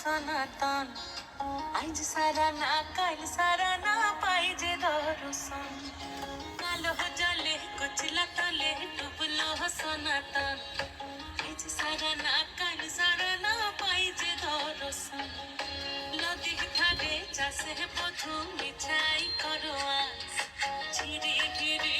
সনাতন আজ সারা না কাল সারা না পাই যে দর্শন কালো জলে কুচলা তলে ডুবলো সনাতন আজ সারা না কাল সারা না পাই যে দর্শন নদী ধারে চাষে বধু মিঠাই করো আজ ঝিরি গিরি